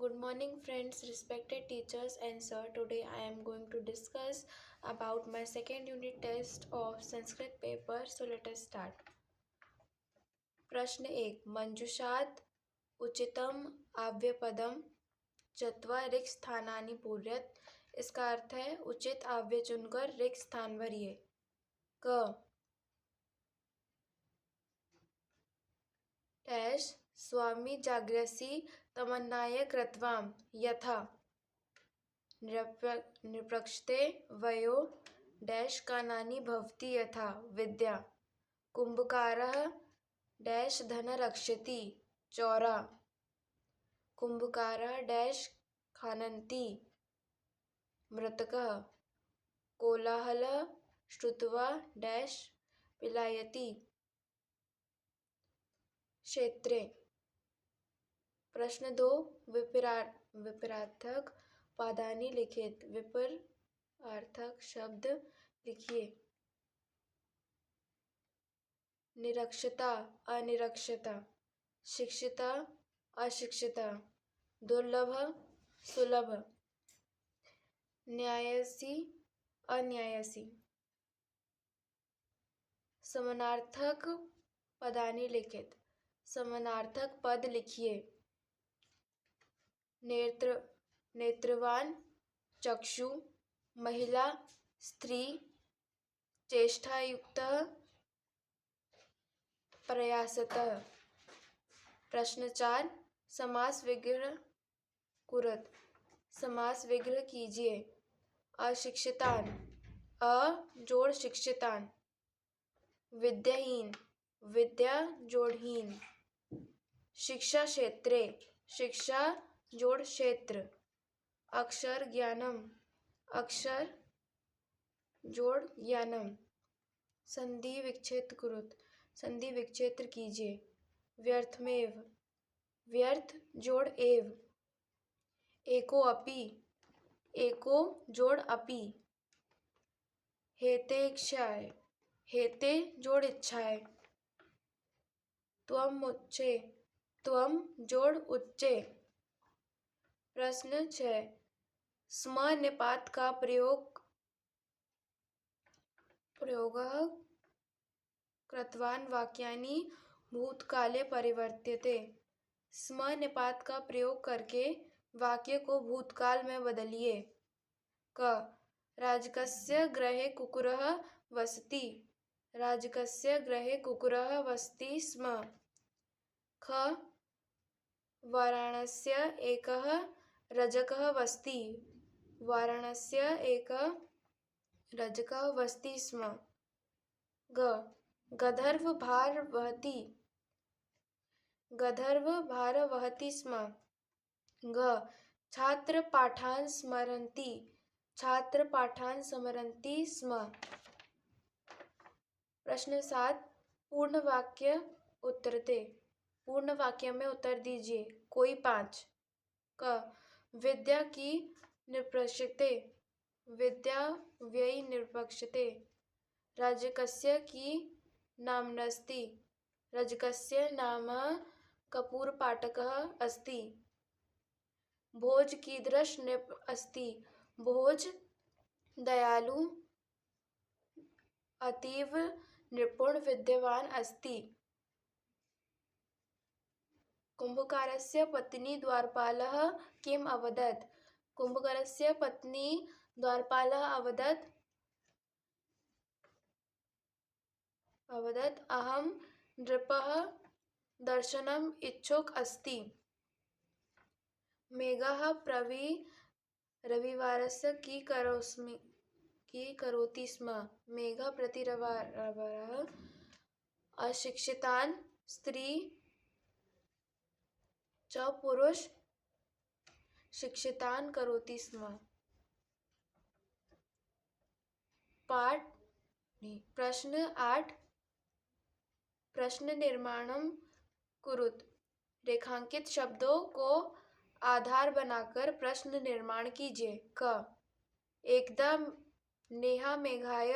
Good morning, friends, respected teachers and sir. Today I am going to discuss about my second unit test of Sanskrit paper. So let us start. प्रश्न 1. मंजुषात् उचितम आव्यपदम जत्वा रिक्त स्थानानि पूर्यत. इसका अर्थ है उचित आव्य चुनकर रिक्त स्थान भरिए. क डैश स्वामी जाग्रसी तमन्नाय कृत्वाम यथा निरपक्षते वयो डैश कानानि भवति यथा विद्या. कुंभकारः डैश धन रक्षति चौरा. कुंभकारः डैश खानन्ति मृतकः. कोलाहलः श्रुत्वा डैश पिलायति क्षेत्रे. प्रश्न 2. विपरार्थक पादानी लिखित. विपरार्थक शब्द लिखिए. निरक्षता अनिरक्षता. शिक्षिता अशिक्षिता. दुर्लभ सुलभ. न्यायसी अन्यायसी. समानार्थक पदानी लिखित. समानार्थक पद लिखिए. नेत्रवान चक्षु. महिला स्त्री. चेष्टायुक्तः प्रयासतः. प्रश्न 4. समास विग्रह कुरत. समास विग्रह कीजिए. अशिक्षितान अ जोड़ शिक्षितान. विद्याहीन विद्या जोड़हीन. शिक्षा क्षेत्रे शिक्षा जोड़ क्षेत्र. अक्षर ज्ञानम अक्षर जोड़ ज्ञानम. संधि विच्छेद कुरुत. संधि विच्छेद कीजिए. व्यर्थमेव व्यर्थ जोड़ एव. एको अपि एको जोड़ अपि. हेते इच्छाए हेते जोड़ इच्छाए. त्वम उच्चे त्वम जोड़ उच्चे. प्रश्न 6. स्म निपात का प्रयोग कृतवान वाक्यानि भूतकाले परिवर्त्यते. स्म निपात का प्रयोग करके वाक्य को भूतकाल में बदलिए. क राजकस्य गृहे कुकुरः वसति. राजकस्य गृहे कुकुरः वसति स्म. ख वाराणस्य एकः रजकः वसति. वाराणस्य एकः रजकः वसति स्म. ग गधर्व भार वहति. गधर्व भार वहति स्म. घ छात्र पाठान् स्मरन्ति. छात्र पाठान् स्मरन्ति स्म. प्रश्न 7. पूर्ण वाक्य उत्तरते. पूर्ण वाक्य में उत्तर दीजिए. कोई 5. क विद्या की निरपेक्षते. विद्या व्ययी निरपेक्षते. राजकस्य की नाम्नस्ति. राजकस्य नाम कपूरपाटकः अस्ति. भोज कीदृश नृप अस्ति. भोज दयालु अतीव निपुण विद्वान अस्ति. कुंभकारस्य पत्नी द्वारपालः किम् अवदत्. कुंभकारस्य पत्नी द्वारपालः अवदत् अहं नृपः दर्शनम् इच्छुक अस्ति. मेघः रविवारस्य की करोति स्म. मेघः प्रति रविवारः अशिक्षितान् स्त्री च पुरुष शिक्षितान् करोति स्म. प्रश्न 8. प्रश्न निर्माणम कुरुत. रेखांकित शब्दों को आधार बनाकर प्रश्न निर्माण कीजिए. क एकदा नेहा मेघाय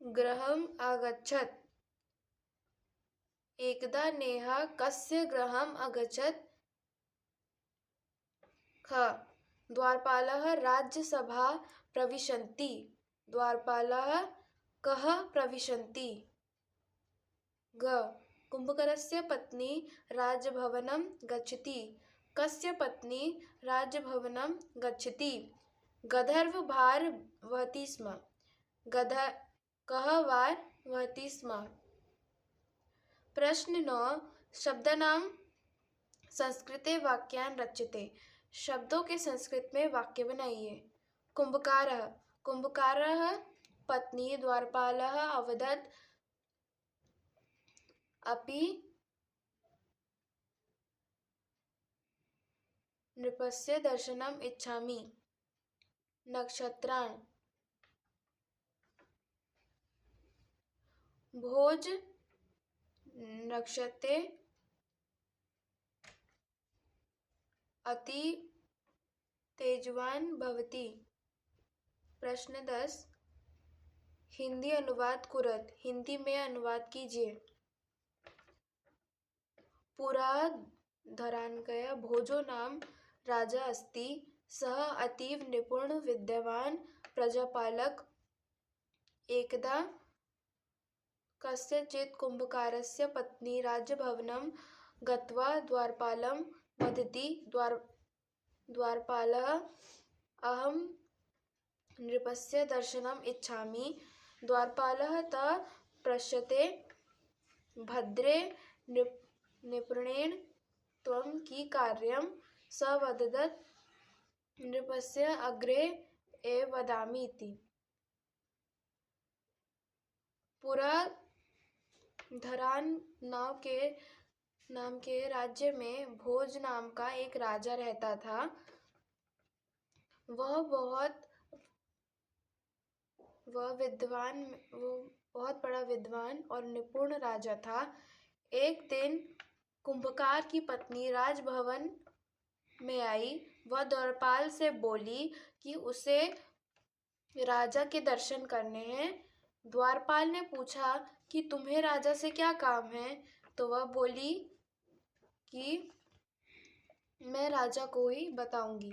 गृहम् आगच्छत्. एकदा नेहा कस्य गृहम् अगच्छत्. ख. द्वारपालः राज्यसभा प्रविशन्ति. द्वारपालः कः प्रविशन्ति. ग. कुम्भकरस्य पत्नी राजभवनं गच्छति. कस्य पत्नी राजभवनं गच्छति. गन्धर्व भार वहति स्म. कः भार वहति स्म. प्रश्न 9. शब्दानां संस्कृते वाक्यानि रच्यते. शब्दों के संस्कृत में वाक्य बनाइए. कुम्भकारः. कुम्भकारः पत्नी द्वारपालः अवदत् अपि नृपस्य दर्शनम् इच्छामि. नक्षत्राणि. भोज नक्षत्रे अति तेजवान भवति. प्रश्न 10. हिंदी अनुवाद कुरत. हिंदी में अनुवाद कीजिए. पुरा धरानकया भोजो नाम राजा अस्ति. सः अतीव निपुण विद्वान् प्रजापालक. एकदा कस्यचित् कुम्भकारस्य पत्नी राजभवनं गत्वा द्वारपालं वदति. द्वारपालः अहं नृपस्य दर्शनम् इच्छामि. द्वारपालः तं पृच्छते. भद्रे निपुणेन त्वं कि कार्यं. स वदत् नृपस्य अग्रे एव वदामि इति. पुरा धरान नाम के राज्य में भोज नाम का एक राजा रहता था. वह बहुत बड़ा विद्वान और निपुण राजा था. एक दिन कुंभकार की पत्नी राजभवन में आई. वह द्वारपाल से बोली कि उसे राजा के दर्शन करने हैं. द्वारपाल ने पूछा कि तुम्हें राजा से क्या काम है. तो वह बोली कि मैं राजा को ही बताऊंगी.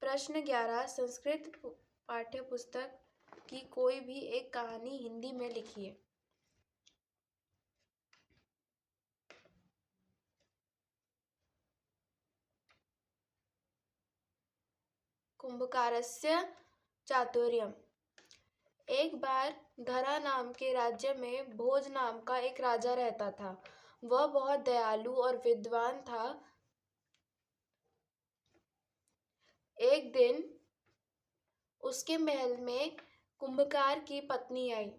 प्रश्न 11. संस्कृत पाठ्य पुस्तक की कोई भी एक कहानी हिंदी में लिखिए. कुंभकारस्य चातुर्यम्. एक बार धरा नाम के राज्य में भोज नाम का एक राजा रहता था. वह बहुत दयालु और विद्वान था. एक दिन उसके महल में कुंभकार की पत्नी आई.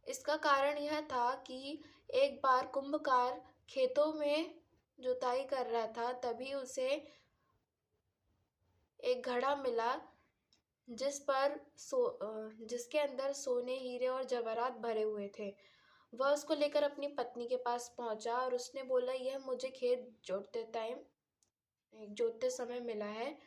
इसका कारण यह था कि एक बार कुंभकार खेतों में जुताई कर रहा था. तभी उसे एक घड़ा मिला जिसके अंदर सोने, हीरे और जवाहरात भरे हुए थे. वह उसको लेकर अपनी पत्नी के पास पहुंचा और उसने बोला, यह मुझे खेत जोतते समय मिला है.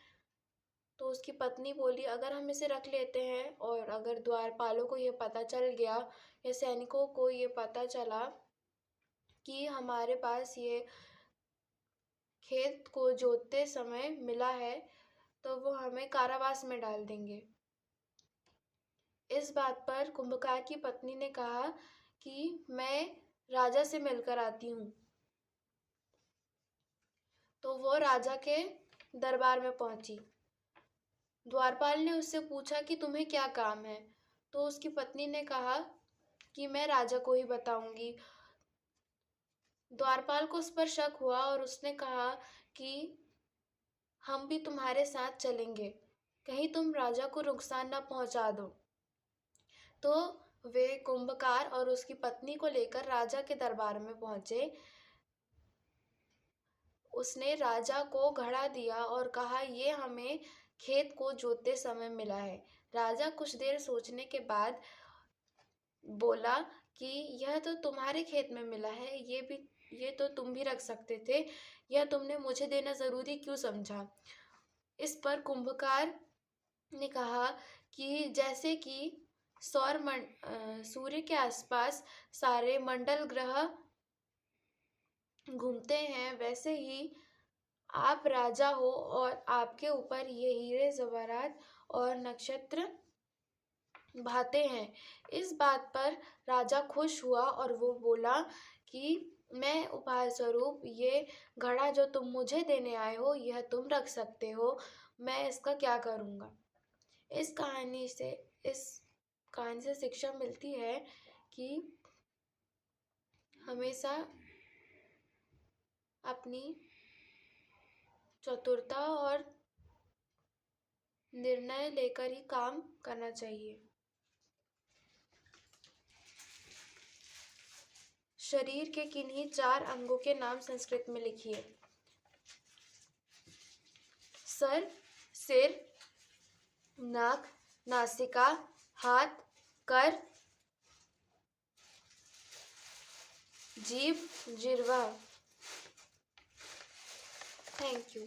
तो उसकी पत्नी बोली, अगर हम इसे रख लेते हैं और अगर द्वारपालों को यह पता चल गया या सैनिकों को ये पता चला कि हमारे पास ये खेत को जोतते समय मिला है तो वो हमें कारावास में डाल देंगे. इस बात पर कुंभकार की पत्नी ने कहा कि मैं राजा से मिलकर आती हूँ. तो वो राजा के दरबार में पहुंची. द्वारपाल ने उससे पूछा कि तुम्हें क्या काम है. तो उसकी पत्नी ने कहा कि मैं राजा को ही बताऊंगी. द्वारपाल को उस पर शक हुआ और उसने कहा कि हम भी तुम्हारे साथ चलेंगे, कहीं तुम राजा को नुकसान ना पहुंचा दो. तो वे कुंभकार और उसकी पत्नी को लेकर राजा के दरबार में पहुंचे. उसने राजा को घड़ा दिया और कहा, ये हमें खेत को जोतते समय मिला है. राजा कुछ देर सोचने के बाद बोला कि यह तो तुम्हारे खेत में मिला है, ये तो तुम भी रख सकते थे. यह तुमने मुझे देना जरूरी क्यों समझा. इस पर कुंभकार ने कहा कि जैसे कि सूर्य के आसपास सारे मंडल ग्रह घूमते हैं, वैसे ही आप राजा हो और आपके ऊपर ये हीरे जवाहरात और नक्षत्र भाते हैं। इस बात पर राजा खुश हुआ और वो बोला कि मैं उपहार स्वरूप ये घड़ा जो तुम मुझे देने आए हो यह तुम रख सकते हो, मैं इसका क्या करूँगा। इस कहानी से शिक्षा मिलती है कि हमेशा अपनी चतुरता और निर्णय लेकर ही काम करना चाहिए। शरीर के किन्हीं 4 अंगों के नाम संस्कृत में लिखिए। सर, सिर, नाक, नासिका, हाथ, कर, जीभ, जिह्वा। Thank you.